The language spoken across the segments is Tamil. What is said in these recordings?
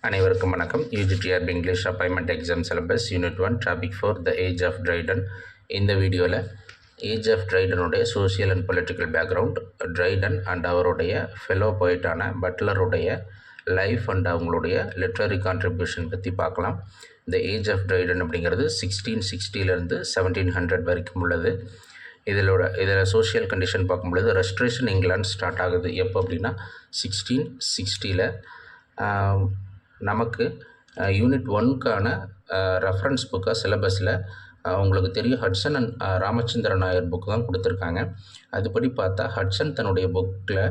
அனைவருக்கும் வணக்கம். UGTRB English appointment exam syllabus unit 1 topic 4 the age of Dryden. இந்த வீடியோவில் ஏஜ் ஆஃப் ட்ரைடனுடைய social and political background, Dryden and அவருடைய ஃபெலோ போய்ட்டான பட்லருடைய லைஃப் அண்ட் அவங்களுடைய லிட்ரரி கான்ட்ரிபியூஷன் பற்றி பார்க்கலாம். இந்த ஏஜ் ஆஃப் ட்ரைடன் அப்படிங்கிறது 1660 1700 வரைக்கும் உள்ளது. இதில் சோஷியல் கண்டிஷன் பார்க்கும்பொழுது ரெஸ்ட்ரேஷன் இங்கிலாந்து ஸ்டார்ட் ஆகுது. எப்போ அப்படின்னா 1660 நமக்கு யூனிட் 1க்கான ரெஃபரன்ஸ் புக்காக சிலபஸில் உங்களுக்கு தெரியும் ஹட்சன் அண்ட் ராமச்சந்திரன் நாயர் புக்கு தான் கொடுத்துருக்காங்க. அதுபடி பார்த்தா ஹட்சன் தன்னுடைய புக்கில்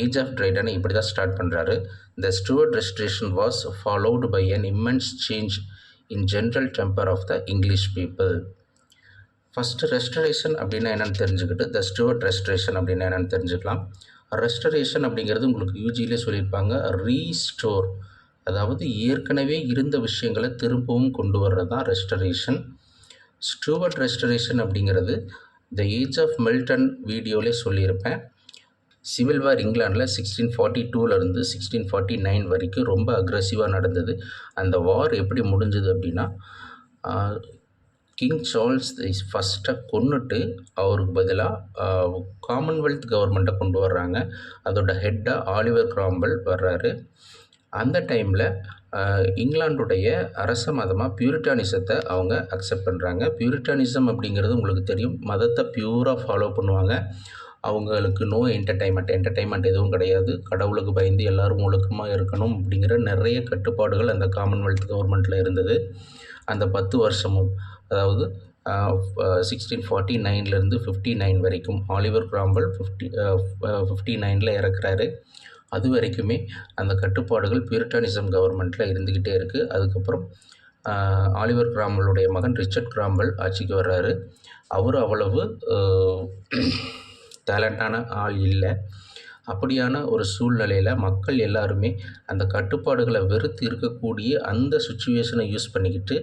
ஏஜ் ஆஃப் ட்ரைடனை இப்படி தான் ஸ்டார்ட் பண்ணுறாரு. The Stuart restoration was followed by an immense change in general temper of the English people. First restoration அப்படின்னா என்னென்னு தெரிஞ்சுக்கிட்டு த ஸ்டூவர்ட் ரெஸ்டரேஷன் அப்படின்னா என்னென்னு தெரிஞ்சுக்கலாம். ரெஸ்டரேஷன் அப்படிங்கிறது உங்களுக்கு யூஜியிலே சொல்லியிருப்பாங்க, ரீஸ்டோர், அதாவது ஏற்கனவே இருந்த விஷயங்களை திரும்பவும் கொண்டு வர்றது தான் ரெஸ்டரேஷன். ஸ்டூவர்ட் ரெஸ்டரேஷன் அப்படிங்கிறது த ஏஜ் ஆஃப் மில்டன் வீடியோவிலே சொல்லியிருப்பேன். சிவில் வார் இங்கிலாண்டில் 1642 1649 வரைக்கும் ரொம்ப அக்ரெசிவாக நடந்தது. அந்த வார் எப்படி முடிஞ்சது அப்படின்னா, கிங் சார்ல்ஸ் ஃபஸ்ட்டை கொன்னுட்டு அவருக்கு பதிலாக காமன்வெல்த் கவர்மெண்ட்டை கொண்டு வர்றாங்க. அதோட ஹெட்டாக ஆலிவர் கிராம்பல் வர்றாரு. அந்த டைமில் இங்கிலாண்டுடைய அரச மதமாக பியூரிட்டானிசத்தை அவங்க அக்செப்ட் பண்ணுறாங்க. பியூரிட்டானிசம் அப்படிங்கிறது உங்களுக்கு தெரியும், மதத்தை பியூராக ஃபாலோ பண்ணுவாங்க. அவங்களுக்கு நோ என்டர்டைன்மெண்ட் எதுவும் கிடையாது. கடவுளுக்கு பயந்து எல்லோரும் ஒழுக்கமாக இருக்கணும் அப்படிங்கிற நிறைய கட்டுப்பாடுகள் அந்த காமன்வெல்த் கவர்மெண்ட்டில் இருந்தது. அந்த 10 வருஷமும், அதாவது 1649 59 வரைக்கும், ஆலிவர் கிராம்பல் 59 இறக்குறாரு. அது வரைக்குமே அந்த கட்டுப்பாடுகள் பியூரிட்டானிசம் கவர்மெண்ட்டில் இருந்துக்கிட்டே இருக்குது. அதுக்கப்புறம் ஆலிவர் கிராம்பலுடைய மகன் ரிச்சர்ட் கிராம்பல் ஆட்சிக்கு வர்றாரு. அவர் அவ்வளவு டேலண்டான ஆள் இல்லை. அப்படியான ஒரு சூழ்நிலையில் மக்கள் எல்லாருமே அந்த கட்டுப்பாடுகளை வெறுத்து இருக்கக்கூடிய அந்த சுச்சுவேஷனை யூஸ் பண்ணிக்கிட்டு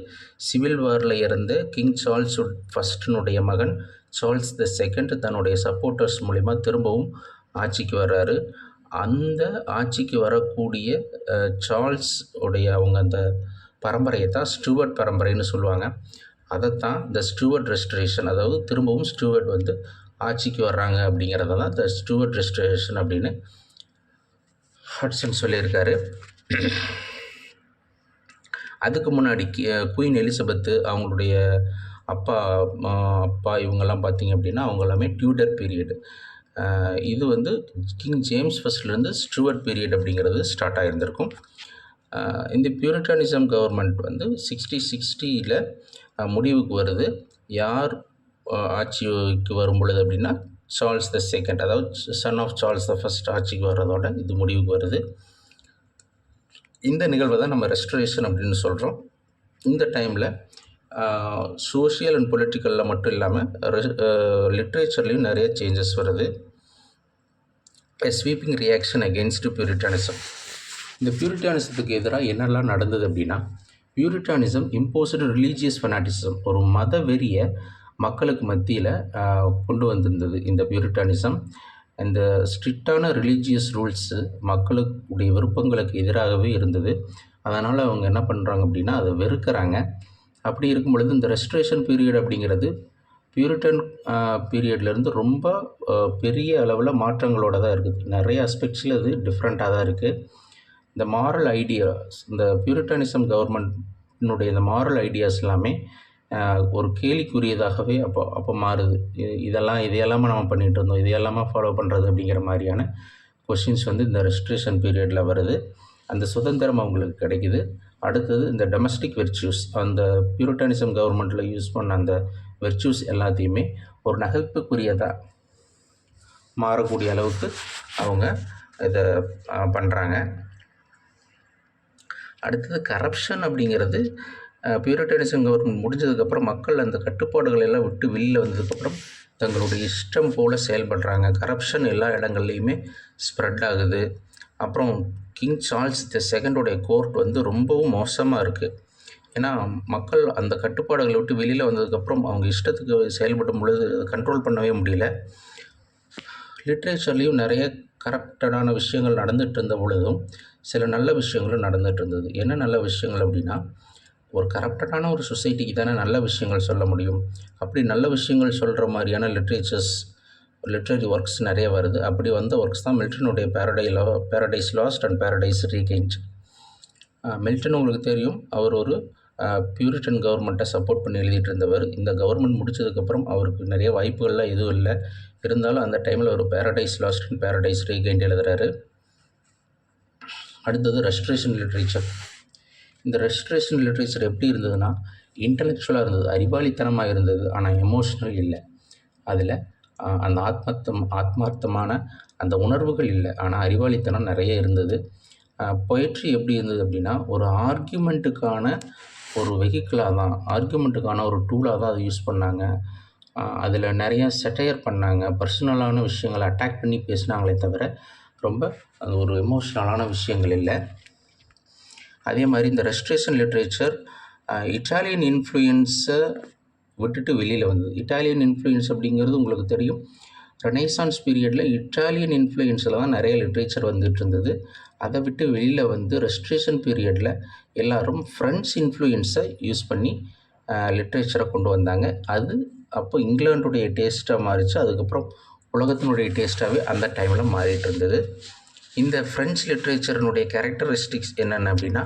சிவில் வாரில் இறந்த கிங் சார்ல்ஸ் ஃபஸ்ட்டினுடைய மகன் சார்ல்ஸ் த செகண்ட் தன்னுடைய சப்போர்ட்டர்ஸ் மூலிமா திரும்பவும் ஆட்சிக்கு வர்றாரு. அந்த ஆட்சிக்கு வரக்கூடிய சார்ல்ஸ் உடைய அவங்க அந்த பரம்பரையை தான் ஸ்டூவர்ட் பரம்பரைன்னு சொல்லுவாங்க. அதைத்தான் த ஸ்டூவர்ட் ரெஸ்டரேஷன், அதாவது திரும்பவும் ஸ்டூவர்ட் ஆட்சிக்கு வர்றாங்க அப்படிங்கிறத தான் த ஸ்டூவர்ட் ரெஸ்டரேஷன் அப்படின்னு ஹட்சன் சொல்லியிருக்காரு. அதுக்கு முன்னாடி குயின் எலிசபெத்து அவங்களுடைய அப்பா இவங்கெல்லாம் பார்த்திங்க அப்படின்னா அவங்க எல்லாமே டியூடர் பீரியடு. இது கிங் ஜேம்ஸ் ஃபஸ்ட்லேருந்து ஸ்டூவர்ட் பீரியட் அப்படிங்கிறது ஸ்டார்ட் ஆகியிருந்திருக்கும். இந்த பியூரிட்டானிசம் கவர்மெண்ட் 1660 முடிவுக்கு வருது. யார் ஆட்சிக்கு வரும் பொழுது அப்படின்னா சார்ல்ஸ் த செகண்ட், அதாவது son of Charles the first ஆட்சிக்கு வர்றதோட இது முடிவுக்கு வருது. இந்த நிகழ்வை தான் நம்ம ரெஸ்டரேஷன் அப்படின்னு சொல்கிறோம். இந்த டைமில் சோஷியல் அண்ட் பொலிட்டிக்கலில் மட்டும் இல்லாமல் லிட்ரேச்சர்லேயும் நிறைய சேஞ்சஸ் வருது. A sweeping reaction against பியூரிட்டானிசம். இந்த பியூரிட்டானிசத்துக்கு எதிராக என்னெல்லாம் நடந்தது அப்படின்னா, பியூரிட்டானிசம் இம்போஸ்டு ரிலீஜியஸ் ஃபெனாட்டிசம், ஒரு மத வெறிய மக்களுக்கு மத்தியில் கொண்டு வந்திருந்தது. இந்த பியூரிட்டானிசம் இந்த ஸ்ட்ரிக்டான ரிலீஜியஸ் ரூல்ஸு மக்களுடைய விருப்பங்களுக்கு எதிராகவே இருந்தது. அதனால் அவங்க என்ன பண்ணுறாங்க அப்படின்னா அதை வெறுக்கிறாங்க. அப்படி இருக்கும் பொழுது இந்த ரெஸ்டரேஷன் பீரியட் அப்படிங்கிறது பியூரிட்டன் பீரியட்லேருந்து ரொம்ப பெரிய அளவில் மாற்றங்களோடு தான் இருக்குது. நிறைய அஸ்பெக்ட்ஸில் அது டிஃப்ரெண்ட்டாக தான் இருக்குது. இந்த மாரல் ஐடியாஸ், இந்த பியூரிட்டானிசம் கவர்மெண்ட்டினுடைய இந்த மாரல் ஐடியாஸ் எல்லாமே ஒரு கேலிக்குரியதாகவே அப்போ மாறுது. இதையெல்லாமா நம்ம பண்ணிகிட்டு இருந்தோம், இதையெல்லாமா ஃபாலோ பண்ணுறது அப்படிங்கிற மாதிரியான கொஷின்ஸ் இந்த ரெஸ்ட்ரேஷன் பீரியடில் வருது. அந்த சுதந்திரம் அவங்களுக்கு கிடைக்குது. அடுத்தது இந்த டொமஸ்டிக் வெர்ச்சூஸ், அந்த பியூரிட்டானிசம் கவர்மெண்ட்டில் யூஸ் பண்ண அந்த வெர்ச்சூஸ் எல்லாத்தையுமே ஒரு நகைப்புக்குரியதாக மாறக்கூடிய அளவுக்கு அவங்க இதை பண்ணுறாங்க. அடுத்தது கரப்ஷன் அப்படிங்கிறது பியூரிட்டானிசம் கவர்மெண்ட் முடிஞ்சதுக்கப்புறம் மக்கள் அந்த கட்டுப்பாடுகள் எல்லாம் விட்டு வெளியில் வந்ததுக்கப்புறம் தங்களுடைய இஷ்டம் போல் செயல்படுறாங்க. கரப்ஷன் எல்லா இடங்கள்லையுமே ஸ்ப்ரெட் ஆகுது. அப்புறம் கிங் சார்ல்ஸ் த செகண்டோடைய கோர்ட் ரொம்பவும் மோசமாக இருக்குது. ஏன்னா மக்கள் அந்த கட்டுப்பாடுகளை விட்டு வெளியில் வந்ததுக்கப்புறம் அவங்க இஷ்டத்துக்கு செயல்படும் பொழுது கண்ட்ரோல் பண்ணவே முடியல. லிட்ரேச்சர்லேயும் நிறைய கரப்டடான விஷயங்கள் நடந்துகிட்டு இருந்த பொழுதும் சில நல்ல விஷயங்களும் நடந்துகிட்டு இருந்தது. என்ன நல்ல விஷயங்கள் அப்படின்னா, ஒரு கரப்டடான ஒரு சொசைட்டிக்கு தானே நல்ல விஷயங்கள் சொல்ல முடியும். அப்படி நல்ல விஷயங்கள் சொல்கிற மாதிரியான லிட்ரரி ஒர்க்ஸ் நிறைய வருது. அப்படி வந்த ஒர்க்ஸ் தான் மில்டனுடைய Paradise Lost and Paradise Regained. Milton உங்களுக்கு தெரியும், அவர் ஒரு பியூரிட்டன் கவர்மெண்ட்டை சப்போர்ட் பண்ணி எழுதிட்டு இருந்தவர். இந்த கவர்மெண்ட் முடிச்சதுக்கப்புறம் அவருக்கு நிறைய வாய்ப்புகள்லாம் எதுவும் இல்லை. இருந்தாலும் அந்த டைமில் ஒரு paradise Lost and Paradise regained எழுதுறாரு. அடுத்தது ரெஸ்டரேஷன் லிட்ரேச்சர். இந்த ரெஸ்டரேஷன் லிட்ரேச்சர் எப்படி இருந்ததுன்னா, இன்டலெக்சுவலாக இருந்தது, அறிவாளித்தனமாக இருந்தது, ஆனால் எமோஷ்னல் இல்லை. அதில் அந்த ஆத்மார்த்தமான அந்த உணர்வுகள் இல்லை, ஆனால் அறிவாளித்தனம் நிறைய இருந்தது. பொயட்ரி எப்படி இருந்தது அப்படின்னா, ஒரு ஆர்கியூமெண்ட்டுக்கான ஒரு வெஹிக்கிளாக தான், ஆர்கியூமெண்ட்டுக்கான ஒரு டூலாக தான் அதை யூஸ் பண்ணாங்க. அதில் நிறையா செட்டையர் பண்ணாங்க, பர்சனலான விஷயங்களை அட்டாக் பண்ணி பேசினாங்களே தவிர ரொம்ப அது ஒரு எமோஷ்னலான விஷயங்கள் இல்லை. அதே மாதிரி இந்த ரெஸ்டரேஷன் லிட்ரேச்சர் இட்டாலியன் இன்ஃப்ளூயன்ஸை விட்டுட்டு வெளியில் வந்தது. இட்டாலியன் இன்ஃப்ளூயன்ஸ் அப்படிங்கிறது உங்களுக்கு தெரியும், ரெனைசான்ஸ் பீரியடில் இட்டாலியன் இன்ஃப்ளூயன்ஸில் தான் நிறைய லிட்ரேச்சர் வந்துட்டு இருந்தது. அதை விட்டு வெளியில் வந்து ரெஸ்ட்ரேஷன் பீரியடில் எல்லோரும் ஃப்ரெஞ்ச் இன்ஃப்ளூயன்ஸை யூஸ் பண்ணி லிட்ரேச்சரை கொண்டு வந்தாங்க. அது அப்போ இங்கிலாண்டுடைய டேஸ்ட்டாக மாறிச்சு. அதுக்கப்புறம் உலகத்தினுடைய டேஸ்ட்டாகவே அந்த டைமில் மாறிட்டு இருந்தது. இந்த ஃப்ரெஞ்ச் லிட்ரேச்சரினுடைய கேரக்டரிஸ்டிக்ஸ் என்னென்ன அப்படின்னா,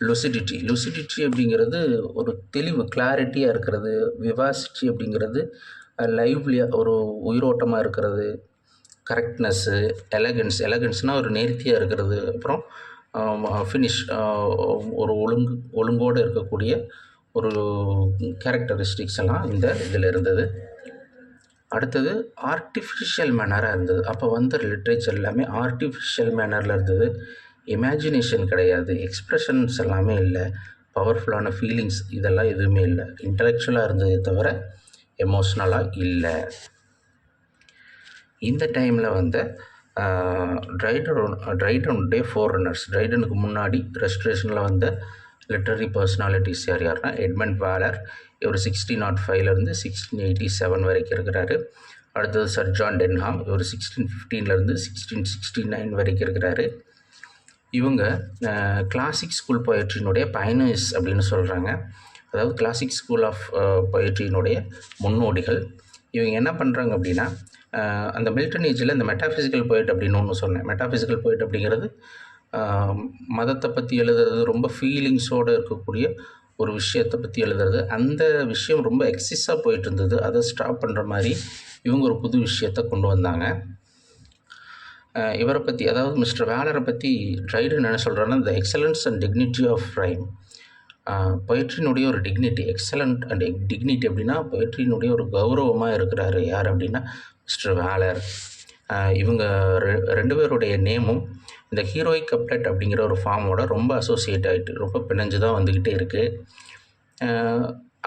லுசிடிட்டி அப்படிங்கிறது ஒரு தெளிவு, கிளாரிட்டியாக இருக்கிறது. விவாசிட்டி அப்படிங்கிறது லைவ்லியாக ஒரு உயிரோட்டமாக இருக்கிறது. கரெக்ட்னஸ்ஸு, எலகன்ஸ்னால் ஒரு நேர்த்தியாக இருக்கிறது. அப்புறம் ஃபினிஷ், ஒரு ஒழுங்கோடு இருக்கக்கூடிய ஒரு கேரக்டரிஸ்டிக்ஸ் எல்லாம் இந்த இதில் இருந்தது. அடுத்தது ஆர்டிஃபிஷியல் மேனராக இருந்தது. அப்போ வந்த லிட்ரேச்சர் எல்லாமே ஆர்டிஃபிஷியல் மேனரில் இருந்தது. இமேஜினேஷன் கிடையாது, எக்ஸ்ப்ரெஷன்ஸ் எல்லாமே இல்லை, பவர்ஃபுல்லான ஃபீலிங்ஸ் இதெல்லாம் எதுவுமே இல்லை. இன்டலெக்சுவலாக இருந்ததே தவிர எமோஷ்னலாக இல்லை. இந்த டைமில் வந்து ட்ரைடனுடைய ஃபோர்ரன்னர்ஸ், ட்ரைடனுக்கு முன்னாடி ரெஸ்டரேஷனில் வந்த லிட்ரரி பர்சனாலிட்டிஸ் யாருன்னா, எட்மண்ட் வாலர், இவர் 1605 1687 வரைக்கும் இருக்கிறாரு. அடுத்தது சர் ஜான் டென்ஹாம், இவர் 1615 1669 வரைக்கும் இருக்கிறாரு. இவங்க கிளாசிக் ஸ்கூல் பொயட்ரியினுடைய பயனர்ஸ் அப்படின்னு சொல்கிறாங்க. அதாவது கிளாசிக் ஸ்கூல் ஆஃப் பொயட்ரியினுடைய முன்னோடிகள். இவங்க என்ன பண்ணுறாங்க அப்படின்னா, அந்த மில்டன் ஏஜில் இந்த மெட்டாஃபிசிக்கல் பொயட் அப்படின்னு ஒன்று சொன்னேன். மெட்டாஃபிசிக்கல் பொயட் அப்படிங்கிறது மதத்தை பற்றி எழுதுறது, ரொம்ப ஃபீலிங்ஸோடு இருக்கக்கூடிய ஒரு விஷயத்தை பற்றி எழுதுறது. அந்த விஷயம் ரொம்ப எக்ஸஸாக போயிட்டு இருந்தது. அதை ஸ்டாப் பண்ணுற மாதிரி இவங்க ஒரு புது விஷயத்தை கொண்டு வந்தாங்க. இவரை பற்றி, அதாவது மிஸ்டர் வேலரை பற்றி ட்ரைடன் என்ன சொல்கிறாருன்னா, the excellence and dignity of rhyme. பொயட்ரினுடைய ஒரு டிக்னிட்டி, எக்ஸலண்ட் அண்ட் டிக்னிட்டி அப்படின்னா பொயட்ரினுடைய ஒரு கௌரவமாக இருக்கிறாரு. யார் அப்படின்னா மிஸ்டர் வேலர். இவங்க ரெண்டு பேருடைய நேமும் இந்த ஹீரோயிக் கப்லெட் அப்படிங்கிற ஒரு ஃபார்மோட ரொம்ப அசோசியேட் ஆகிட்டு, ரொம்ப பிணைஞ்சு தான் வந்துக்கிட்டே இருக்குது.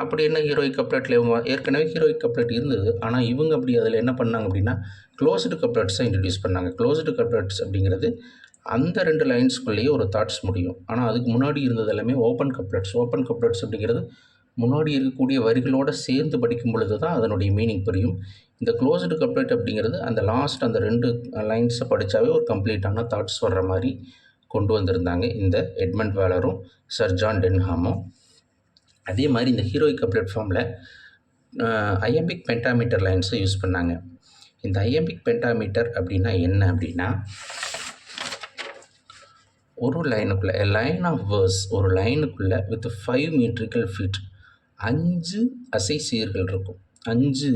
அப்படி என்ன ஹீரோயிக் கப்லெட்டில் இவங்க ஏற்கனவே ஹீரோயிக் கப்லெட் இருந்தது. ஆனால் இவங்க அப்படி அதில் என்ன பண்ணாங்க அப்படின்னா, க்ளோஸ்டு கப்லெட்ஸை இன்ட்ரடியூஸ் பண்ணாங்க. க்ளோஸ்டு கப்லெட்ஸ் அப்படிங்கிறது அந்த 2 லைன்ஸ்குள்ளேயே ஒரு தாட்ஸ் முடியும். ஆனால் அதுக்கு முன்னாடி இருந்தது எல்லாமே ஓப்பன் கப்லெட்ஸ். ஓப்பன் கப்லெட்ஸ் அப்படிங்கிறது முன்னாடி இருக்கக்கூடிய வரிகளோடு சேர்ந்து படிக்கும் பொழுது தான் அதனுடைய மீனிங் புரியும். இந்த க்ளோஸ்டு கப்லெட் அப்படிங்கிறது அந்த லாஸ்ட் அந்த 2 லைன்ஸை படித்தாவே ஒரு கம்ப்ளீட்டான தாட்ஸ் வர்ற மாதிரி கொண்டு வந்திருந்தாங்க இந்த எட்மண்ட் வேலரும் சர் ஜான் டென்ஹாமும். அதே மாதிரி இந்த ஹீரோயிக் கப்லெட் ஃபார்மில் ஐயம்பிக் பென்டாமீட்டர் லைன்ஸை யூஸ் பண்ணாங்க. இந்த ஐயம்பிக் பென்டாமீட்டர் அப்படின்னா என்ன அப்படின்னா, ஒரு லைனுக்குள்ளே லைன் ஆஃப் வேர்ஸ், ஒரு லைனுக்குள்ளே வித் 5 மீட்ரிக்கல் ஃபீட் 5 அசை சீர்கள் இருக்கும். 5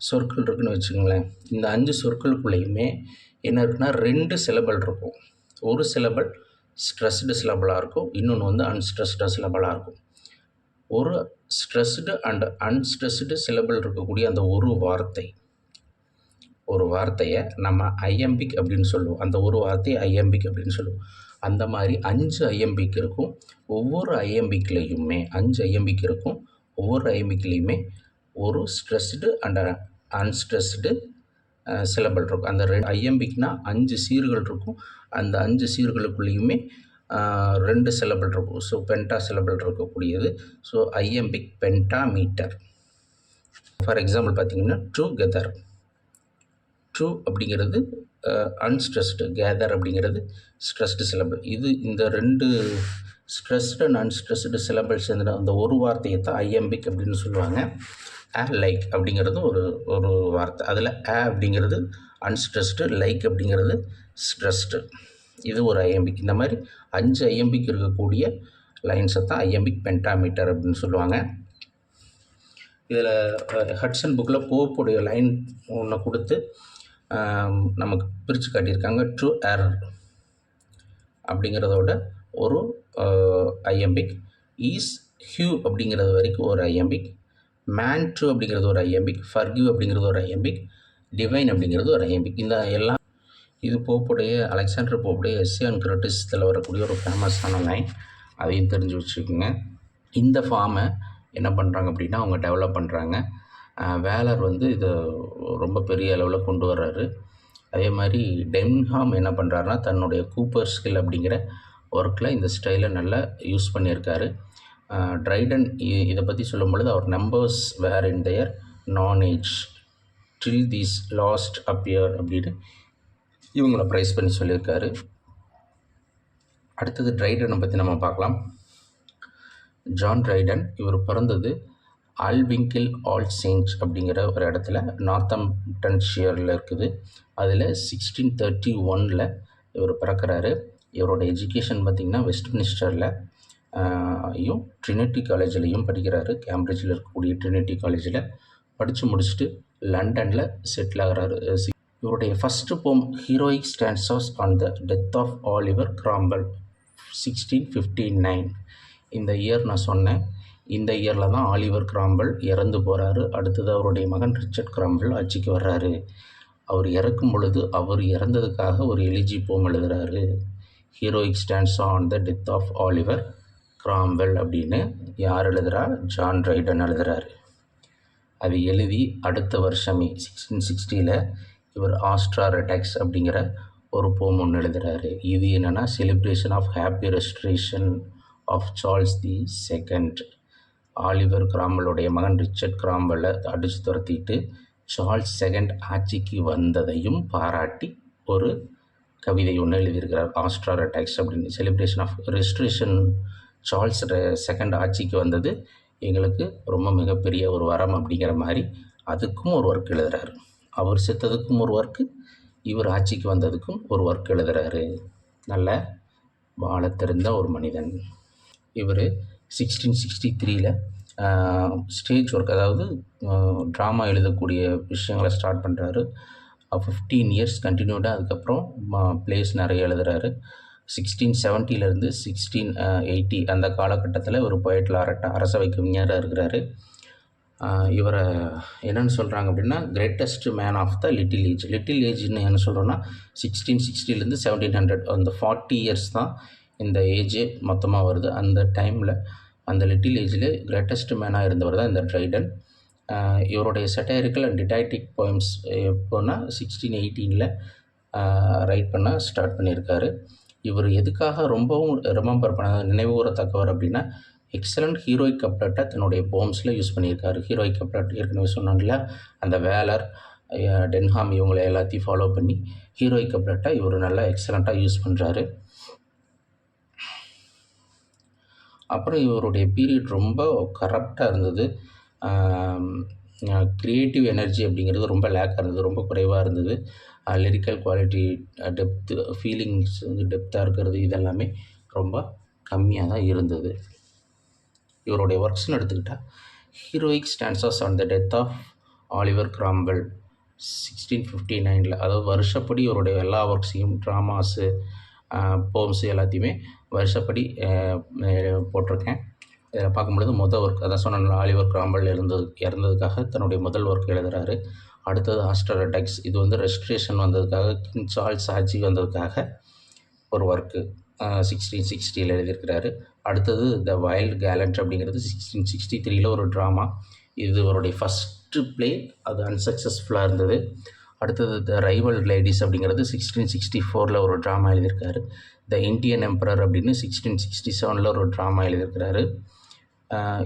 சொற்கள் இருக்குன்னு வச்சுக்கோங்களேன். இந்த 5 சொற்களுக்குள்ளேயுமே என்ன இருக்குன்னா 2 சிலபல் இருக்கும். ஒரு சிலபல் ஸ்ட்ரெஸ்டு சிலபலாக இருக்கும், இன்னொன்று வந்து அன்ஸ்ட்ரெஸ்டு சிலபலாக இருக்கும். ஒரு ஸ்ட்ரெஸ்டு அண்ட் அன்ஸ்ட்ரெஸ்டு சிலபல் இருக்கக்கூடிய அந்த ஒரு வார்த்தையை நம்ம ஐயம்பிக் அப்படின்னு சொல்லுவோம். அந்த ஒரு வார்த்தையை ஐயம்பிக் அப்படின்னு சொல்லுவோம். அந்த மாதிரி 5 ஐயம்பிக் இருக்கும். ஒவ்வொரு ஐயம்பிக்லேயுமே 5 ஐயம்பிக் இருக்கும். ஒவ்வொரு ஐயம்பிக்லேயுமே ஒரு ஸ்ட்ரெஸ்டு அண்ட் அன்ஸ்ட்ரெஸ்டு சிலபல் இருக்கும். அந்த 2 ஐயம்பிக்னா 5 சீர்கள் இருக்கும். அந்த 5 சீர்களுக்குள்ளேயுமே 2 சிலபல் இருக்கும். ஸோ பென்டா சிலபல் இருக்கக்கூடியது. So iambic pentameter. For example பார்த்தீங்கன்னா டுகெதர். ட்ரூ அப்படிங்கிறது அன்ஸ்ட்ரெஸ்டு. கேதர் அப்படிங்கிறது ஸ்ட்ரெஸ்டு சிலபிள். இந்த 2 ஸ்ட்ரெஸ்டு அண்ட் அன்ஸ்ட்ரெஸ்டு சிலபிள் சேர்ந்த அந்த ஒரு வார்த்தையை தான் ஐஎம்பிக் அப்படின்னு சொல்லுவாங்க. லைக் அப்படிங்கிறது ஒரு வார்த்தை. அதில் அப்படிங்கிறது அன்ஸ்ட்ரெஸ்டு, லைக் அப்படிங்கிறது ஸ்ட்ரெஸ்டு. இது ஒரு ஐஎம்பிக். இந்த மாதிரி 5 ஐஎம்பிக் இருக்கக்கூடிய லைன்ஸை தான் ஐஎம்பிக் பென்டாமீட்டர் அப்படின்னு சொல்லுவாங்க. இதில் ஹட்சன் புக்கில் போப்புடைய லைன் ஒன்று கொடுத்து நமக்கு பிரித்து காட்டியிருக்காங்க. ட்ரூ எரர் அப்படிங்கிறதோட ஒரு ஐஎம்பிக், ஈஸ் ஹியூ அப்படிங்கிறது வரைக்கும் ஒரு ஐஎம்பிக், மேன் ட்ரூ அப்படிங்கிறது ஒரு ஐஎம்பிக், ஃபர்கிவ் அப்படிங்கிறது ஒரு ஐஎம்பிக், டிவைன் அப்படிங்கிறது ஒரு ஐஎம்பிக். இந்த எல்லாம் இது போப்புடைய அலெக்சாண்டர் போப்புடைய எஸ்ஸே அண்ட் கிரிட்டிசிசத்தில் வரக்கூடிய ஒரு ஃபேமஸான லைன். அதையும் தெரிஞ்சு வச்சுக்கோங்க. இந்த ஃபார்மை என்ன பண்ணுறாங்க அப்படின்னா அவங்க டெவலப் பண்ணுறாங்க. வேலர் இதை ரொம்ப பெரிய அளவில் கொண்டு வர்றாரு. அதே மாதிரி டென்ஹாம் என்ன பண்ணுறாருனா தன்னுடைய கூப்பர் ஸ்கில் அப்படிங்கிற ஒர்க்கில் இந்த ஸ்டைலை நல்லா யூஸ் பண்ணியிருக்காரு. ட்ரைடன் இதை பற்றி சொல்லும் பொழுது அவர் numbers were in their nonage till these last appear அப்படின்னு இவங்கள ப்ரைஸ் பண்ணி சொல்லியிருக்காரு. அடுத்தது ட்ரைடனை பற்றி நம்ம பார்க்கலாம். ஜான் ட்ரைடன் இவர் பிறந்தது ஆல்விங்கில் ஆல் செயின்ட்ஸ் அப்படிங்கிற ஒரு இடத்துல நார்த்தம்ப்டன்ஷியரில் இருக்குது. அதில் 1631 இவர் பிறக்கிறாரு. இவரோட எஜுகேஷன் பார்த்திங்கன்னா வெஸ்ட்மினிஸ்டரில் ட்ரினிட்டி காலேஜ்லேயும் படிக்கிறாரு. கேம்பிரிட்ஜில் இருக்கக்கூடிய ட்ரினிட்டி காலேஜில் படித்து முடிச்சுட்டு லண்டனில் செட்டில் ஆகிறாரு. இவருடைய first poem heroic stanzas on the death of Oliver Cromwell 1659. இந்த இயர் நான் சொன்னேன். இந்த இயரில் தான் ஆலிவர் கிராம்பல் இறந்து போகிறாரு. அடுத்தது அவருடைய மகன் ரிச்சர்ட் கிராம்பல் ஆட்சிக்கு வர்றாரு. அவர் இறக்கும் பொழுது அவர் இறந்ததுக்காக ஒரு எலிஜி போம் எழுதுகிறாரு. Heroic stanzas on the death of Oliver Cromwell அப்படின்னு யார் எழுதுகிறா? John Triton எழுதுகிறாரு. அது எழுதி அடுத்த வருஷமே 1660 இவர் ஆஸ்ட்ராரெடாக்ஸ் அப்படிங்கிற ஒரு போம் ஒன்று எழுதுகிறாரு. இது என்னென்னா celebration of happy restoration of Charles the second. Oliver கிராம்பலுடைய மகன் ரிச்சர்ட் கிராம்பலை அடித்து துரத்திட்டு சார்ல்ஸ் செகண்ட் ஆட்சிக்கு வந்ததையும் பாராட்டி ஒரு கவிதை ஒன்று எழுதியிருக்கிறார். ஆஸ்ட்ராரெடாக்ஸ் அப்படின்னு celebration of restoration, Charles second ஆட்சிக்கு வந்தது எங்களுக்கு ரொம்ப மிகப்பெரிய ஒரு வரம் அப்படிங்கிற மாதிரி அதுக்கும் ஒரு ஒர்க் எழுதுகிறாரு. அவர் செத்ததுக்கும் ஒரு ஒர்க்கு, இவர் ஆட்சிக்கு வந்ததுக்கும் ஒரு ஒர்க் எழுதுகிறாரு. நல்ல வாழ தெரிந்த ஒரு மனிதன். இவர் 1663 ஸ்டேஜ் ஒர்க், அதாவது ட்ராமா எழுதக்கூடிய விஷயங்களை ஸ்டார்ட் பண்ணுறாரு. 15 இயர்ஸ் கண்டினியூடாக அதுக்கப்புறம் பிளேஸ் நிறைய எழுதுகிறாரு. 1670 1680 அந்த காலகட்டத்தில் ஒரு பொயட் லாரட்டாக அரசவை கவிஞராக இருக்கிறாரு. இவரை என்னென்னு சொல்கிறாங்க அப்படின்னா greatest man of the little age. Little ஏஜ்னு என்ன சொல்கிறோன்னா 1660 1700 அந்த 40 இயர்ஸ் தான் இந்த ஏஜே மொத்தமாக வருது. அந்த டைமில் அந்த லிட்டில் ஏஜில் கிரேட்டஸ்ட் மேனாக இருந்தவர் தான் இந்த ட்ரைடன். இவருடைய சட்டைரிக்கல் அண்ட் டிடைக்டிக் போயம்ஸ் எப்போனா 1618 ரைட் பண்ண ஸ்டார்ட் பண்ணியிருக்காரு. இவர் எதுக்காக ரொம்பவும் ரிமெம்பர் பண்ண நினைவுகூரத்தக்கவர் அப்படின்னா எக்ஸலண்ட் ஹீரோயிக் கப்லெட்டை தன்னுடைய போம்ஸில் யூஸ் பண்ணியிருக்காரு. ஹீரோயிக் கப்லெட் ஏற்கனவே சொன்னாங்கல்ல, அந்த வேலர் டென்ஹாம் இவங்களை எல்லாத்தையும் ஃபாலோ பண்ணி ஹீரோயிக் கப்லெட்டை இவர் நல்லா எக்ஸலண்ட்டாக யூஸ் பண்ணுறாரு. அப்புறம் இவருடைய பீரியட் ரொம்ப கரப்டாக இருந்தது. க்ரியேட்டிவ் எனர்ஜி அப்படிங்கிறது ரொம்ப லேக்காக இருந்தது, ரொம்ப குறைவாக இருந்தது. லிரிக்கல் குவாலிட்டி, டெப்த்து, ஃபீலிங்ஸ் டெப்த்தாக இருக்கிறது இதெல்லாமே ரொம்ப கம்மியாக தான் இருந்தது. இவருடைய ஒர்க்ஸ்னு எடுத்துக்கிட்டால் heroic stanzas on the death of Oliver Cromwell 1659 அதாவது வருஷப்படி இவருடைய எல்லா ஒர்க்ஸையும் ட்ராமாஸு போம்ஸு எல்லாத்தையுமே வருஷப்படி போட்டிருக்கேன். இதில் பார்க்கும்பொழுது முதல் ஒர்க் அதான் சொன்ன ஆலிவர் கிராம்பல் இறந்ததுக்காக தன்னுடைய முதல் ஒர்க் எழுதுகிறாரு. அடுத்தது ஆஸ்ட்ராரெடாக்ஸ், இது ரெஸ்ட்ரேஷன் வந்ததுக்காக கிங் சார்ல்ஸ் ஆட்சி வந்ததுக்காக ஒரு ஒர்க்கு 1660 எழுதியிருக்கிறாரு. அடுத்தது த வைல்ட் கேலண்ட் அப்படிங்கிறது 1663 ஒரு ட்ராமா. இது அவருடைய ஃபஸ்ட்டு ப்ளே, அது அன்சக்ஸஸ்ஃபுல்லாக இருந்தது. அடுத்தது த ரைவல் லேடிஸ் அப்படிங்கிறது 1664 ஒரு ட்ராமா எழுதியிருக்காரு. த இண்டியன் எம்பரர் அப்படின்னு 1667 ஒரு ட்ராமா எழுதியிருக்கிறாரு.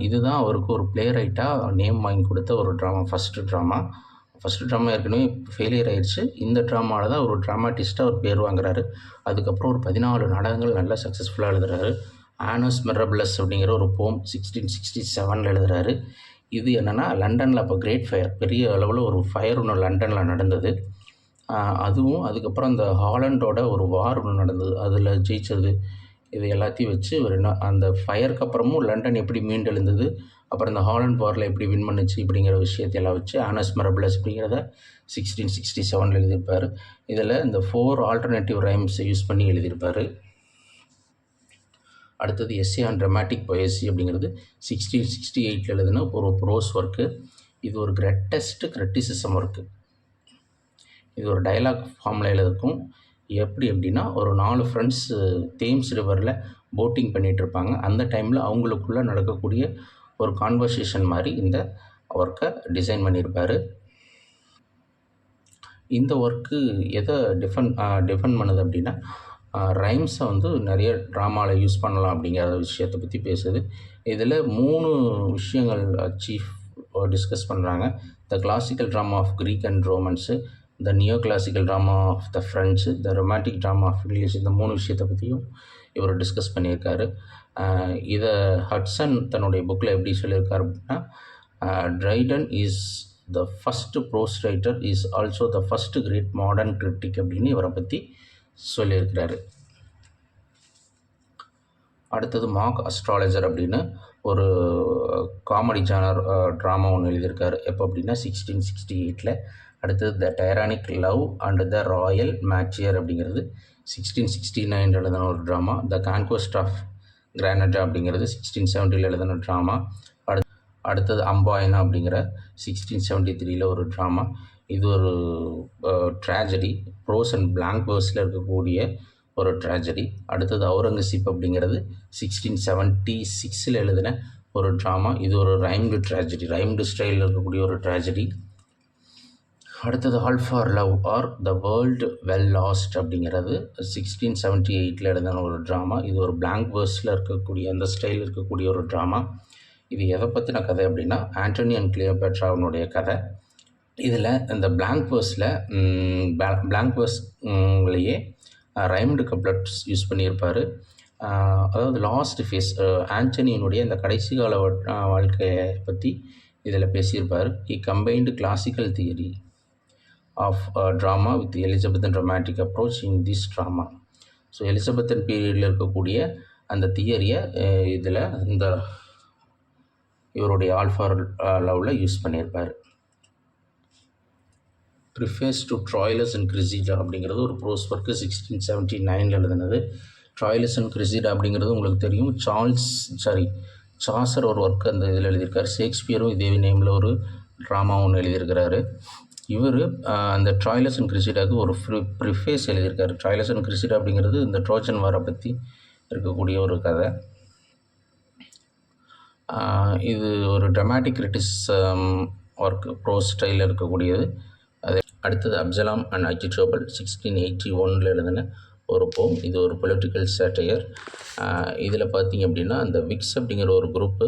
இதுதான் அவருக்கு ஒரு பிளே ரைட்டாக நேம் வாங்கி கொடுத்த ஒரு drama, first drama. First drama ஏற்கனவே ஃபெயிலியர் ஆயிடுச்சு. இந்த ட்ராமாவில் தான் ஒரு ட்ராமாட்டிஸ்ட்டாக அவர் பேர் வாங்குறாரு. அதுக்கப்புறம் ஒரு 14 நாடகங்கள் நல்லா சக்ஸஸ்ஃபுல்லாக எழுதுறாரு. ஆனஸ் மிரபிளஸ் அப்படிங்கிற ஒரு போம் 1667 எழுதுறாரு. இது என்னென்னா லண்டனில் அப்போ கிரேட் ஃபயர், பெரிய அளவில் ஒரு ஃபயர் ஒன்று லண்டனில் நடந்தது. அதுவும் அதுக்கப்புறம் அந்த ஹாலண்டோட ஒரு வார் ஒன்று நடந்தது, அதில் ஜெயித்தது. இது எல்லாத்தையும் வச்சு ஒரு அந்த ஃபயருக்கு அப்புறமும் லண்டன் எப்படி மீண்டெழுந்தது, அப்புறம் இந்த ஹாலண்ட் வாரில் எப்படி வின் பண்ணுச்சு இப்படிங்கிற விஷயத்தையெல்லாம் வச்சு ஆனஸ் மிரபிளஸ் அப்படிங்கிறத 1667 எழுதியிருப்பார். இதில் இந்த 4 ஆல்டர்னேட்டிவ் ரைம்ஸை யூஸ் பண்ணி எழுதியிருப்பார். அடுத்தது எஸ்ஏ ஆன் ட்ராமாட்டிக் பொயசி அப்படிங்கிறது 1668 எழுதுன ஒரு ப்ரோஸ் ஒர்க்கு. இது ஒரு கிரேட்டஸ்ட் கிரிட்டிசிசம் ஒர்க்கு. இது ஒரு டயலாக் ஃபார்மில் எழுதுக்கும். எப்படி அப்படின்னா, ஒரு 4 ஃப்ரெண்ட்ஸ் தேம்ஸ் ரிவரில் போட்டிங் பண்ணிகிட்ருப்பாங்க. அந்த டைமில் அவங்களுக்குள்ளே நடக்கக்கூடிய ஒரு கான்வர்சேஷன் மாதிரி இந்த ஒர்க்கை டிசைன் பண்ணியிருப்பார். இந்த ஒர்க்கு எதை டிஃபெண்ட் பண்ணுது அப்படின்னா, ரைம்ஸை வந்து நிறைய ட்ராமாவில் யூஸ் பண்ணலாம் அப்படிங்கிற விஷயத்தை பற்றி பேசுது. இதில் 3 விஷயங்கள் சீஃப் டிஸ்கஸ் பண்ணுறாங்க. The classical drama of Greek and Romans, the neo classical drama of the French, the romantic drama of English. இந்த 3 விஷயத்தை பற்றியும் இவர் டிஸ்கஸ் பண்ணியிருக்காரு. இதை ஹட்சன் தன்னுடைய புக்கில் எப்படி சொல்லியிருக்காரு அப்படின்னா, Dryden is the first prose writer, is also the first great modern critic அப்படின்னு இவரை பற்றி சொல்லியிருக்கிறாரு. அடுத்தது மார்க் அஸ்ட்ராலஜர் அப்படின்னு ஒரு காமெடி ஜானர் ட்ராமா ஒன்று எழுதியிருக்காரு. எப்போ அப்படின்னா 1668. அடுத்தது த டைரானிக் லவ் அண்ட் த ராயல் மேட்சியர் அப்படிங்கிறது 1669 எழுதின ஒரு ட்ராமா. த கான்குவஸ்ட் ஆஃப் கிரானடா அப்படிங்கிறது 1670 எழுதின ட்ராமா. அடுத்தது அம்பாயினா அப்படிங்கிற 1673 ஒரு ட்ராமா. இது ஒரு ட்ராஜடி, ப்ரோஸ் அண்ட் பிளாங்க் வேர்ஸில் இருக்கக்கூடிய ஒரு ட்ராஜடி. அடுத்தது அவுரங்கசீப் அப்படிங்கிறது 1676 எழுதின ஒரு ட்ராமா. இது ஒரு ரைம்டு ட்ராஜடி, ரைம்டு ஸ்டைலில் இருக்கக்கூடிய ஒரு ட்ராஜடி. அடுத்தது all for love or the world well last அப்படிங்கிறது 1678 எழுதின ஒரு ட்ராமா. இது ஒரு பிளாங்க் வேர்ஸில் இருக்கக்கூடிய அந்த ஸ்டைலில் இருக்கக்கூடிய ஒரு ட்ராமா. இது எதை பற்றின கதை அப்படின்னா, ஆண்டனி அண்ட் கிளியோபேட்ராவினுடைய கதை. இதில் இந்த பிளாங்க் வேர்ஸ்லேயே ரைம்டு கப்லெட்ஸ் யூஸ் பண்ணியிருப்பார். அதாவது லாஸ்ட் ஃபேஸ், ஆண்டனியினுடைய இந்த கடைசி கால வாழ்க்கையை பற்றி இதில் பேசியிருப்பார். He combined classical theory of drama with Elizabethan romantic approach in this drama. So Elizabethan period இருக்கக்கூடிய அந்த தியரியை இதில் இந்த இவருடைய ஆல் ஃபார் லவ்வில் யூஸ் பண்ணியிருப்பார். Preface to Troilus and Cressida அப்படிங்கிறது ஒரு ப்ரோஸ் ஒர்க்கு 1679 எழுதினது. ட்ராய்லஸ் அண்ட் கிரிசிடா அப்படிங்கிறது உங்களுக்கு தெரியும். சாசர் ஒரு ஒர்க்கு அந்த இதில் எழுதியிருக்கார். ஷேக்ஸ்பியரும் இதே நேமில் ஒரு ட்ராமா ஒன்று எழுதியிருக்கிறாரு. இவர் அந்த ட்ராய்லஸ் அண்ட் கிரிசிடாவுக்கு ஒரு ப்ரிஃபேஸ் எழுதியிருக்காரு. ட்ராய்லஸ் அண்ட் கிரிசிடா அப்படிங்கிறது இந்த ட்ரோஜன் வாரை பற்றி இருக்கக்கூடிய ஒரு கதை. இது ஒரு ட்ராமாட்டிக் கிரிட்டிசிசம் ஒர்க், ப்ரோஸ் ஸ்டைலில் இருக்கக்கூடியது. அடுத்தது அப்சலாம் அண்ட் அகிடோபல் 1681 எழுதின ஒரு போம். இது ஒரு பொலிட்டிக்கல் சேட்டையர். இதில் பார்த்திங்க அப்படின்னா, அந்த விக்ஸ் அப்படிங்கிற ஒரு குரூப்பு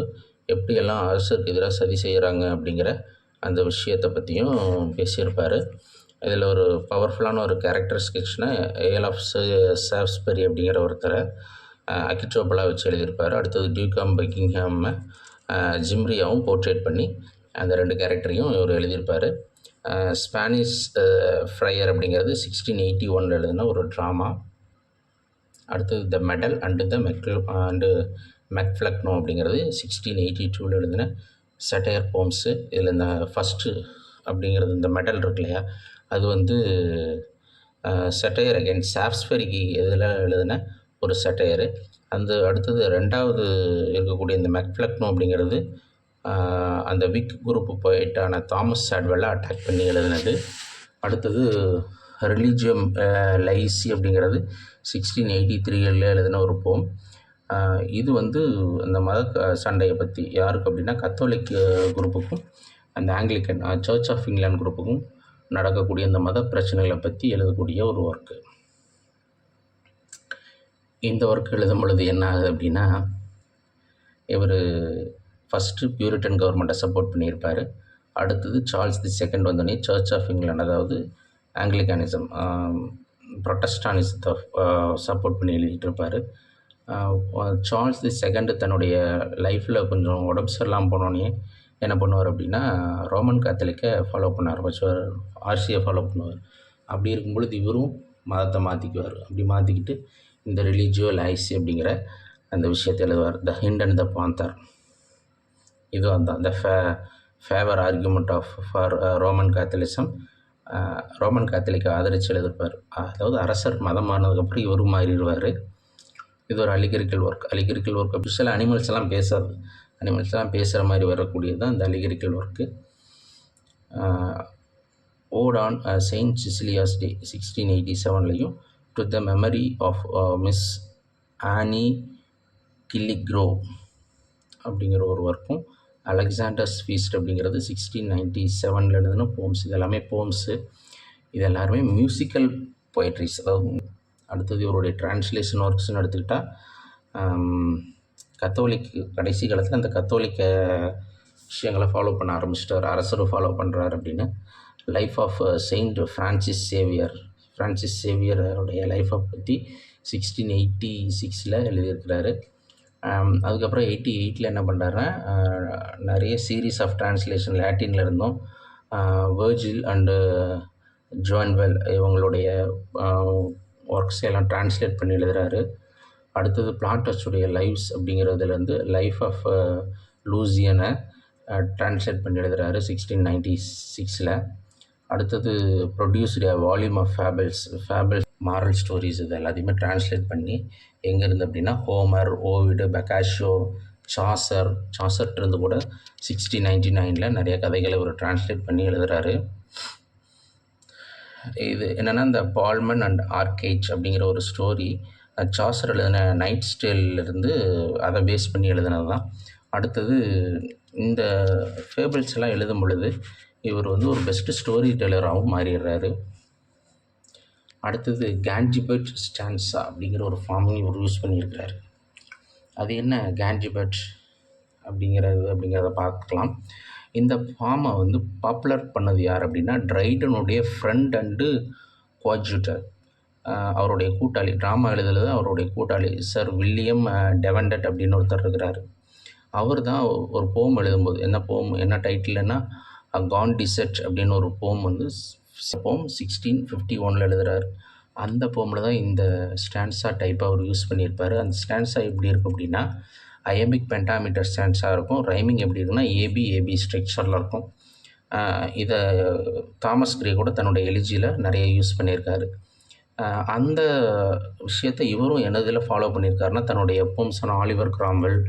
எப்படியெல்லாம் அரசுக்கு எதிராக சதி செய்கிறாங்க அப்படிங்கிற அந்த விஷயத்தை பற்றியும் பேசியிருப்பார். இதில் ஒரு பவர்ஃபுல்லான ஒரு கேரக்டர் ஸ்கெட்ச்னா ஏல் ஆஃப் சாப்ஸ்பரி அப்படிங்கிற ஒருத்தரை அகிடோபலாக வச்சு எழுதியிருப்பார். அடுத்தது டியூகாம் பக்கிங்ஹாம் ஜிம்ரியாவும் போர்ட்ரேட் பண்ணி அந்த 2 கேரக்டரையும் இவர் எழுதியிருப்பார். ஸ்பானிஷ் ஃப்ரையர் அப்படிங்கிறது 1681 எழுதின ஒரு ட்ராமா. அடுத்தது த மெடல் அண்டு மெக்ஃப்ளக்னோ அப்படிங்கிறது 1682 எழுதின சட்டையர் போம்ஸு. இதில் இந்த ஃபஸ்ட்டு அப்படிங்கிறது இந்த மெடல் இருக்கு இல்லையா, அது வந்து சட்டையர் அகெயின்ஸ்ட் சாப்ஸ்பரிக்கு இதில் எழுதின ஒரு சட்டையரு. அடுத்தது 2வது இருக்கக்கூடிய இந்த மெக்ஃப்ளக்னோ அப்படிங்கிறது அந்த விக் குரூப்பு போயிட்டான தாமஸ் சாட்வெல்லை அட்டாக் பண்ணி எழுதினது. அடுத்தது ரிலீஜியம் லைசி அப்படிங்கிறது 1683 எழுதின ஒரு போம். இது வந்து அந்த மத சண்டையை பற்றி, யாருக்கு அப்படின்னா கத்தோலிக் குரூப்புக்கும் அந்த ஆங்கிலிக்கன் சர்ச் ஆஃப் இங்கிலாந்து குரூப்புக்கும் நடக்கக்கூடிய அந்த மத பிரச்சனைகளை பற்றி எழுதக்கூடிய ஒரு ஒர்க்கு. இந்த ஒர்க் எழுதும் பொழுது என்ன ஆகுது அப்படின்னா, இவர் ஃபஸ்ட்டு பியூரிட்டன் கவர்மெண்ட்டை சப்போர்ட் பண்ணியிருப்பார். அடுத்தது சார்ல்ஸ் தி செகண்ட் வந்தோடனே சர்ச் ஆஃப் இங்கிலாந்து, அதாவது ஆங்கிலிகானிசம், ப்ரொட்டஸ்டானிசத்தை சப்போர்ட் பண்ணி எழுதிட்டு இருப்பார். சார்ல்ஸ் தி செகண்டு தன்னுடைய லைஃப்பில் கொஞ்சம் உடம்பு சரியில்லாமல் போனோடனே என்ன பண்ணுவார் அப்படின்னா, ரோமன் கேத்தலிக்கை ஃபாலோ பண்ண ஆரம்பிச்சுவார், ஆர்சியை ஃபாலோ பண்ணுவார். அப்படி இருக்கும் பொழுது இவரும் மதத்தை மாற்றிக்குவார். அப்படி மாற்றிக்கிட்டு இந்த ரிலீஜியோ லைசி அப்படிங்கிற அந்த விஷயத்தை எழுதுவார். The hind and the panther, இது அந்த favour argument for Roman Catholicism. Roman கேத்தலிக்கை ஆதரித்து எழுதிருப்பார். அதாவது அரசர் மதம் மாறினதுக்கப்புறம் இவரும் மாறிடுவார். இது ஒரு அலிகரிக்கல் ஒர்க். அலிகரிக்கல் ஒர்க் அப்படி சில அனிமல்ஸ் எல்லாம் பேசாது, அனிமல்ஸ் எல்லாம் பேசுகிற மாதிரி வரக்கூடியது தான் இந்த allegorical work. Ode on Saint Cecilia's day 1687லையும் to the memory of Miss Anne Killigrew அப்படிங்கிற ஒரு ஒர்க்கும், அலெக்சாண்டர்ஸ் ஃபீஸ்ட் அப்படிங்கிறது 1697 எழுதின போம்ஸ். இது எல்லாமே போம்ஸு. இது எல்லாருமே மியூசிக்கல் பொயட்ரிஸ். அதாவது அடுத்தது இவருடைய டிரான்ஸ்லேஷன் ஒர்க்ஸ்ன்னு எடுத்துக்கிட்டால், கத்தோலிக் கடைசி காலத்தில் அந்த கத்தோலிக்க விஷயங்களை ஃபாலோ பண்ண ஆரம்பிச்சிட்டார், அரசரும் ஃபாலோ பண்ணுறாரு அப்படின்னு. லைஃப் ஆஃப் செயின்ட் ஃப்ரான்சிஸ் சேவியருடைய லைஃப்பை பற்றி 1686 எழுதியிருக்கிறாரு. அதுக்கப்புறம் 88 என்ன பண்ணுறாருன்னா, நிறைய சீரீஸ் ஆஃப் டிரான்ஸ்லேஷன் லாட்டினில் இருந்தும் வேர்ஜில் அண்டு ஜோன்வெல் இவங்களுடைய ஒர்க்ஸ் எல்லாம் டிரான்ஸ்லேட் பண்ணி எழுதுகிறாரு. அடுத்தது பிளாட்டஸுடைய லைவ்ஸ் அப்படிங்கிறதுலேருந்து லைஃப் ஆஃப் லூசியனை டிரான்ஸ்லேட் பண்ணி எழுதுகிறாரு 1696. அடுத்தது produced volume of fables, moral stories, இது எல்லாத்தையுமே டிரான்ஸ்லேட் பண்ணி எங்கேருந்து அப்படின்னா ஹோமர், ஓவிடு, பெக்காஷியோ, சாசர்ட்டிருந்து கூட 1699 நிறைய கதைகளை ஒரு டிரான்ஸ்லேட் பண்ணி எழுதுகிறாரு. இது என்னென்னா, இந்த பால்மன் அண்ட் ஆர்கேஜ் அப்படிங்கிற ஒரு ஸ்டோரி சாசர் எழுதின நைட்ஸ் டேல்லேருந்து அதை பேஸ் பண்ணி எழுதினது தான். அடுத்தது இந்த ஃபேபிள்ஸ் எல்லாம் எழுதும் பொழுது இவர் வந்து ஒரு பெஸ்ட்டு ஸ்டோரி டெல்லராகவும் மாறிடுறாரு. அடுத்தது கேன்ஜிபெட் ஸ்டான்ஸா அப்படிங்கிற ஒரு ஃபார்மையும் இவர் யூஸ் பண்ணியிருக்கிறாரு. அது என்ன கேன்ஜிபெட் அப்படிங்கிறத பார்க்கலாம். இந்த ஃபார்மை வந்து பாப்புலர் பண்ணது யார் அப்படின்னா, ட்ரைடனுடைய ஃப்ரெண்ட் அண்டு கோட்ஜூட்டர், அவருடைய கூட்டாளி, ட்ராமா எழுதுறது அவருடைய கூட்டாளி சர் வில்லியம் டெவண்டட் அப்படின்னு ஒருத்தர் இருக்கிறார். அவர் தான் ஒரு போம் எழுதும்போது, என்ன டைட்டில்னா கான் டிசெட் அப்படின்னு ஒரு போம் வந்து 1651 எழுதுகிறார். அந்த போமில் தான் இந்த ஸ்டான்ஸா டைப் அவர் யூஸ் பண்ணியிருப்பார். அந்த ஸ்டான்ஸா எப்படி இருக்கும் அப்படின்னா, அயமிக் பென்டாமீட்டர் ஸ்டான்ஸாக இருக்கும். ரைமிங் எப்படி இருக்குன்னா ஏபி ஸ்ட்ரக்சரில் இருக்கும். இதை தாமஸ் கிரே கூட தன்னுடைய எலிஜியில் நிறைய யூஸ் பண்ணியிருக்காரு. அந்த விஷயத்தை இவரும் என்னதில் ஃபாலோ பண்ணியிருக்காருன்னா, தன்னுடைய போம்ஸான ஆலிவர் கிராம்வெல்,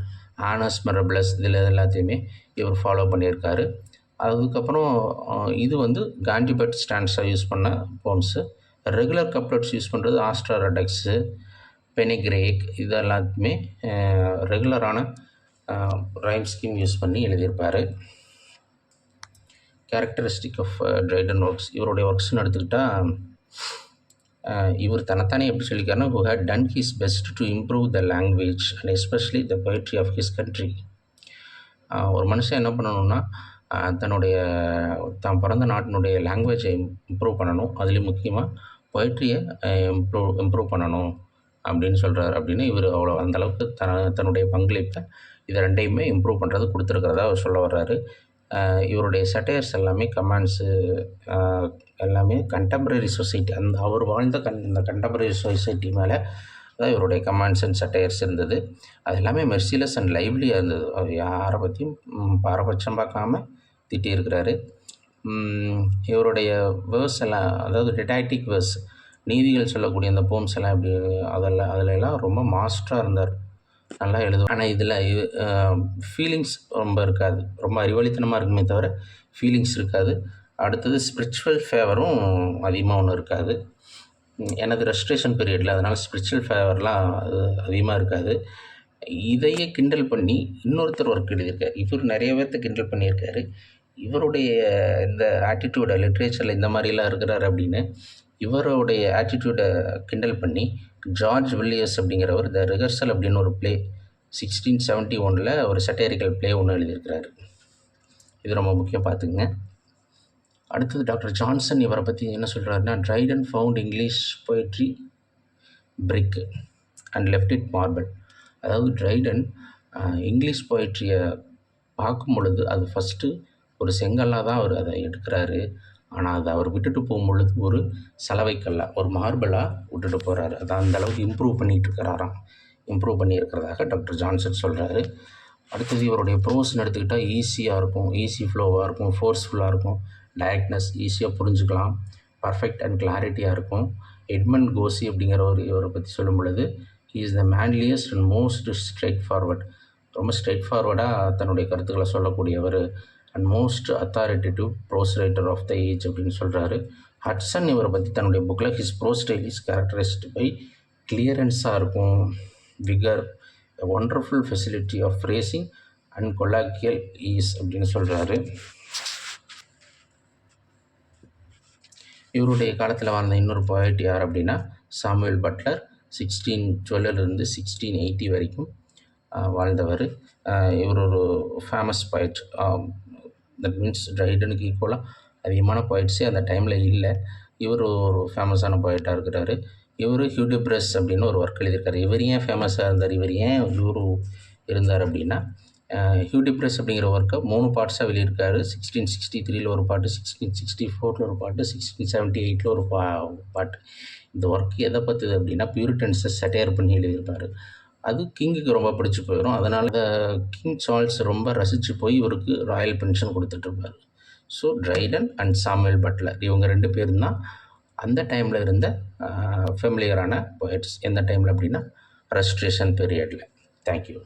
ஆனஸ் மெரபிளஸ் இதில் எல்லாத்தையுமே இவர் ஃபாலோ பண்ணியிருக்காரு. அதுக்கப்புறம் இது வந்து கான்ஜிபெட் ஸ்டான்ஸாக யூஸ் பண்ண போம்ஸு. ரெகுலர் கப்லெட்ஸ் யூஸ் பண்ணுறது ஆஸ்ட்ராரடக்ஸு, பெனிக்ரேக், இது எல்லாத்துக்குமே ரெகுலரான ரைம் ஸ்கீம் யூஸ் பண்ணி எழுதியிருப்பார். கேரக்டரிஸ்டிக் ஆஃப் ட்ரைடன் ஒர்க்ஸ், இவருடைய ஒர்க்ஸ்ன்னு எடுத்துக்கிட்டால், இவர் தன்னைத்தானே எப்படி சொல்லியிருக்காருன்னா, who had done his best to improve the language and especially the poetry of his country. ஒரு மனுஷன் என்ன பண்ணணும்னா, தன்னுடைய தான் பிறந்த நாட்டினுடைய லாங்குவேஜை இம்ப்ரூவ் பண்ணணும், அதுலேயும் முக்கியமாக பொயட்ரியை இம்ப்ரூவ் பண்ணணும் அப்படின்னு சொல்கிறார். அப்படின்னு இவர் அவ்வளோ அந்தளவுக்கு தன்னுடைய பங்களிப்பை இதை ரெண்டையுமே இம்ப்ரூவ் பண்ணுறது கொடுத்துருக்கிறதா அவர் சொல்ல வர்றாரு. இவருடைய சட்டையர்ஸ் எல்லாமே கமெண்ட்ஸு எல்லாமே கண்டெம்பரரி சொசைட்டி, அவர் வாழ்ந்த இந்த கண்டெம்பரரி சொசைட்டி மேலே தான் இவருடைய கமெண்ட்ஸ் அண்ட் சட்டையர்ஸ் இருந்தது. அது எல்லாமே மெர்சிலஸ் அண்ட் லைவ்லியாக இருந்தது. அவர் யாரை பற்றியும் பாரபட்சம் பார்க்காம திட்டியிருக்கிறாரு. இவருடைய வேர்ஸ் எல்லாம், அதாவது டிடாக்டிக் வேர்ஸ், நீதிகள் சொல்லக்கூடிய அந்த போம்ஸ் எல்லாம் எப்படி அதிலெல்லாம் ரொம்ப மாஸ்டராக இருந்தார், நல்லா எழுதும். ஆனால் இதில் ஃபீலிங்ஸ் ரொம்ப இருக்காது, ரொம்ப அறிவாளித்தனமாக இருக்குமே தவிர ஃபீலிங்ஸ் இருக்காது. அடுத்தது ஸ்பிரிச்சுவல் ஃபேவரும் அதிகமாக ஒன்றும் இருக்காது. எனது ரெஸ்ட்ரேஷன் பீரியடில், அதனால் ஸ்பிரிச்சுவல் ஃபேவர்லாம் அதிகமாக இருக்காது. இதையே கிண்டல் பண்ணி இன்னொருத்தர் ஒர்க் எழுதியிருக்கார். இவர் நிறைய பேர்த்த கிண்டல் பண்ணியிருக்காரு. இவருடைய இந்த ஆட்டிடியூடை, லிட்ரேச்சரில் இந்த மாதிரிலாம் இருக்கிறார் அப்படின்னு இவருடைய ஆட்டிடியூடை கிண்டல் பண்ணி ஜார்ஜ் வில்லியர்ஸ் அப்படிங்கிறவர் த ரிஹர்சல் அப்படின்னு ஒரு ப்ளே 1671 ஒரு சட்டேரிக்கல் ப்ளே ஒன்று எழுதியிருக்கிறாரு. இது ரொம்ப முக்கியம் பார்த்துக்குங்க. அடுத்தது டாக்டர் ஜான்சன் இவரை பற்றி என்ன சொல்கிறாருன்னா, Dryden found English poetry brick and left it marble. அதாவது ட்ரைடன் இங்கிலீஷ் பொயட்ரியை பார்க்கும் பொழுது அது ஃபஸ்ட்டு ஒரு செங்கல்லாக தான் அவர் அதை எடுக்கிறாரு. ஆனால் அதை அவர் விட்டுட்டு போகும்பொழுது ஒரு சலவைக்கல்லாக, ஒரு மார்பிளாக விட்டுட்டு போகிறாரு. அதை அந்தளவுக்கு இம்ப்ரூவ் இம்ப்ரூவ் பண்ணியிருக்கிறதாக டாக்டர் ஜான்சன் சொல்கிறாரு. அடுத்தது இவருடைய ப்ரோஸ்ன்னு எடுத்துக்கிட்டால் ஈஸியாக இருக்கும், ஈஸி ஃப்ளோவாக இருக்கும், ஃபோர்ஸ்ஃபுல்லாக இருக்கும், டயக்னஸ் ஈஸியாக புரிஞ்சுக்கலாம், பர்ஃபெக்ட் அண்ட் கிளாரிட்டியாக இருக்கும். எட்மண்ட் கோசி அப்படிங்கிறவர் இவரை பற்றி சொல்லும் பொழுது, he is the manliest and most straight forward. ரொம்ப ஸ்ட்ரெயிட் ஃபார்வர்டாக தன்னுடைய கருத்துக்களை சொல்லக்கூடியவர் and most authoritative prose writer of the age அப்படின்னு சொல்கிறாரு. ஹட்சன் இவரை பற்றி தன்னுடைய புக்கில் his prose style is characterized by கிளியரன்ஸாக இருக்கும், vigour, a wonderful facility of phrasing and colloquial ease அப்படின்னு சொல்கிறாரு. இவருடைய காலத்தில் வாழ்ந்த இன்னொரு போயட் யார் அப்படின்னா சாமுவேல் பட்லர். 1612 1680 வரைக்கும் வாழ்ந்தவர். இவர் ஒரு ஃபேமஸ் போயட். தட் மீன்ஸ் ட்ரைடனுக்கு ஈக்குவலாக அதிகமான போயட்ஸே அந்த டைமில் இல்லை. இவர் ஒரு ஃபேமஸான போயட்டாக இருக்கிறாரு. இவர் ஹியூடிப்ரஸ் அப்படின்னு ஒரு ஒர்க் எழுதியிருக்காரு. இவர் ஏன் ஃபேமஸாக இருந்தார், இவர் ஏன் இவர் இருந்தார் அப்படின்னா, ஹியூடிப்ரஸ் அப்படிங்கிற ஒர்க்கை 3 பார்ட்ஸாக வெளியிருக்காரு. 1663 ஒரு பாட்டு, 1664 ஒரு பாட்டு, 1678 ஒரு பாட்டு. இந்த ஒர்க் எதை பற்றுது அப்படின்னா பியூரிட்டன்ஸை சட்டையர் பண்ணி எழுதியிருப்பார். அது கிங்குக்கு ரொம்ப பிடிச்சி போயிடும். அதனால் கிங் சார்ல்ஸ் ரொம்ப ரசித்து போய் இவருக்கு ராயல் பென்ஷன் கொடுத்துட்ருப்பார். So Dryden and Samuel Butler இவங்க 2 பேரும் தான் அந்த டைமில் இருந்த ஃபெமிலியரான போயட்ஸ். எந்த டைமில் அப்படின்னா ரெஸ்ட்ரேஷன் பீரியடில். தேங்க்யூ.